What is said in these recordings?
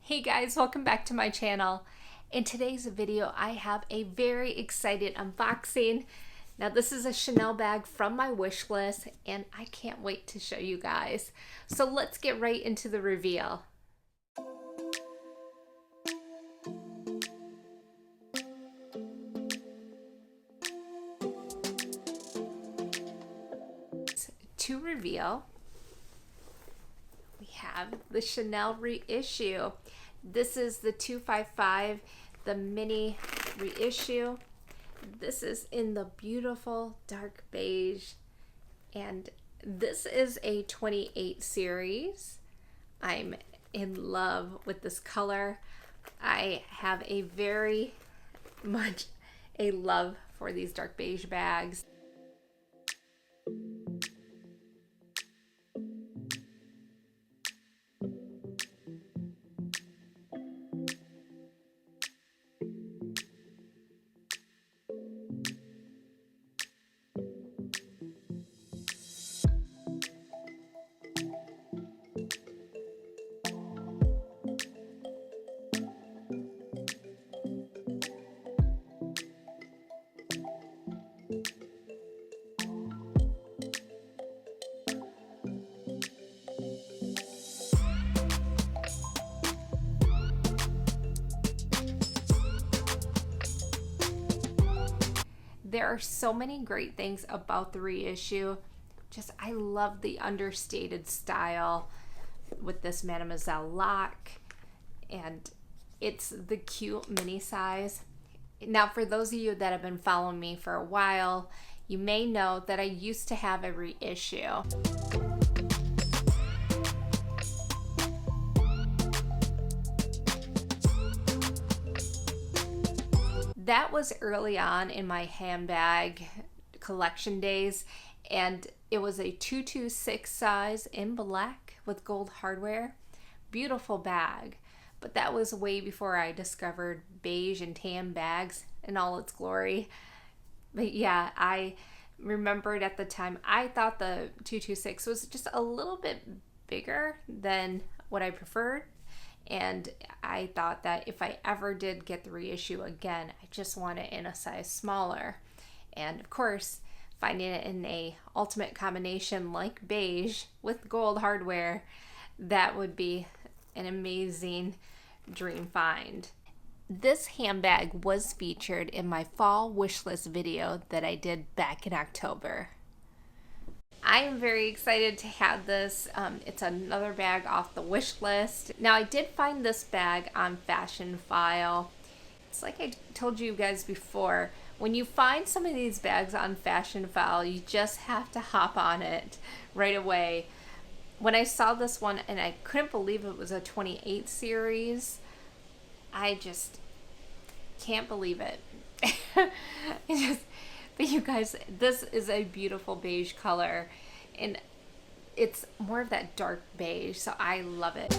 Hey guys, welcome back to my channel. In today's video, I have a very excited unboxing. Now this is a Chanel bag from my wish list and I can't wait to show you guys. So let's get right into the reveal. To reveal, we have the Chanel reissue. This is the 255, the mini reissue. This is in the beautiful dark beige, and this is a 28 series. I'm in love with this color. I have a very much a love for these dark beige bags. There are so many great things about the reissue. I love the understated style with this Mademoiselle lock, and it's the cute mini size. Now, for those of you that have been following me for a while, you may know that I used to have a reissue. That was early on in my handbag collection days, and it was a 226 size in black with gold hardware. Beautiful bag, but that was way before I discovered beige and tan bags in all its glory. But yeah, I remembered at the time I thought the 226 was just a little bit bigger than what I preferred. And I thought that if I ever did get the reissue again, I just want it in a size smaller. And of course, finding it in a ultimate combination like beige with gold hardware, that would be an amazing dream find. This handbag was featured in my fall wish list video that I did back in October. I am very excited to have this. It's another bag off the wish list. Now, I did find this bag on Fashion File. It's like I told you guys before, when you find some of these bags on Fashion File, you just have to hop on it right away. When I saw this one, and I couldn't believe it was a 28 series, I just can't believe it. But you guys, this is a beautiful beige color, and it's more of that dark beige, so I love it.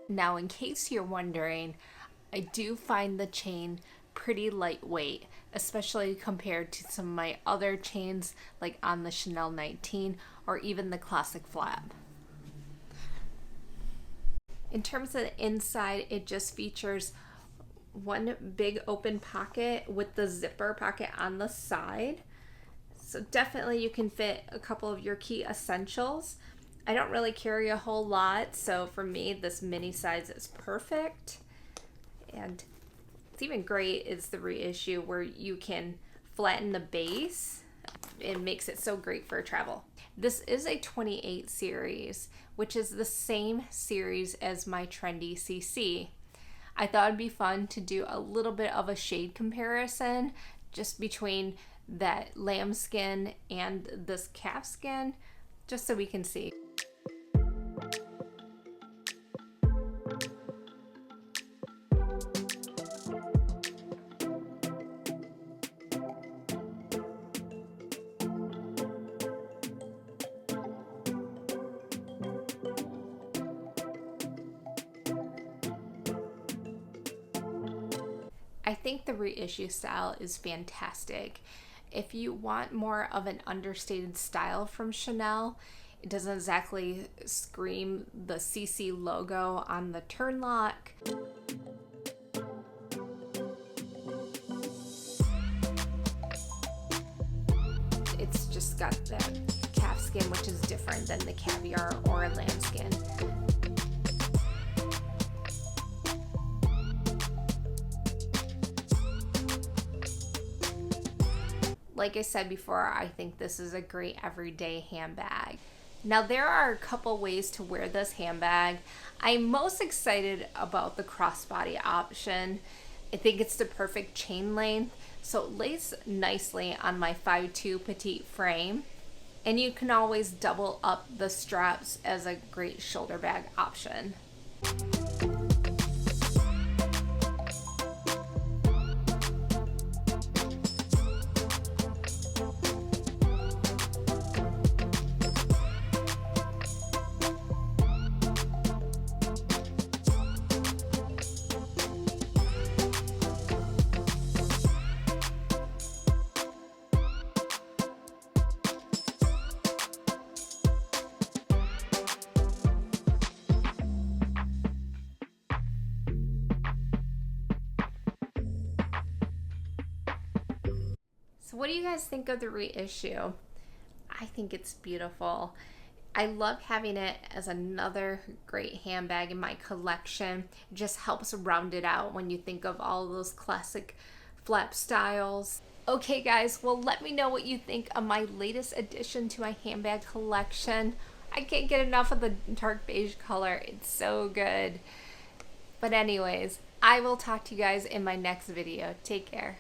Now, in case you're wondering, I do find the chain pretty lightweight, especially compared to some of my other chains like on the Chanel 19 or even the classic flap. In terms of the inside, it just features one big open pocket with the zipper pocket on the side. So definitely you can fit a couple of your key essentials. I don't really carry a whole lot, so for me this mini size is perfect. And what's even great is the reissue where you can flatten the base. It makes it so great for travel. This is a 28 series, which is the same series as my trendy CC. I thought it'd be fun to do a little bit of a shade comparison just between that lambskin and this calfskin, just so we can see. I think the reissue style is fantastic. If you want more of an understated style from Chanel, it doesn't exactly scream the CC logo on the turn lock. It's just got the calf skin, which is different than the caviar or lambskin. Like I said before, I think this is a great everyday handbag. Now there are a couple ways to wear this handbag. I'm most excited about the crossbody option. I think it's the perfect chain length, so it lays nicely on my 5'2" petite frame. And you can always double up the straps as a great shoulder bag option. So what do you guys think of the reissue? I think it's beautiful. I love having it as another great handbag in my collection. It just helps round it out when you think of all of those classic flap styles. Okay guys, well let me know what you think of my latest addition to my handbag collection. I can't get enough of the dark beige color. It's so good. But anyways, I will talk to you guys in my next video. Take care.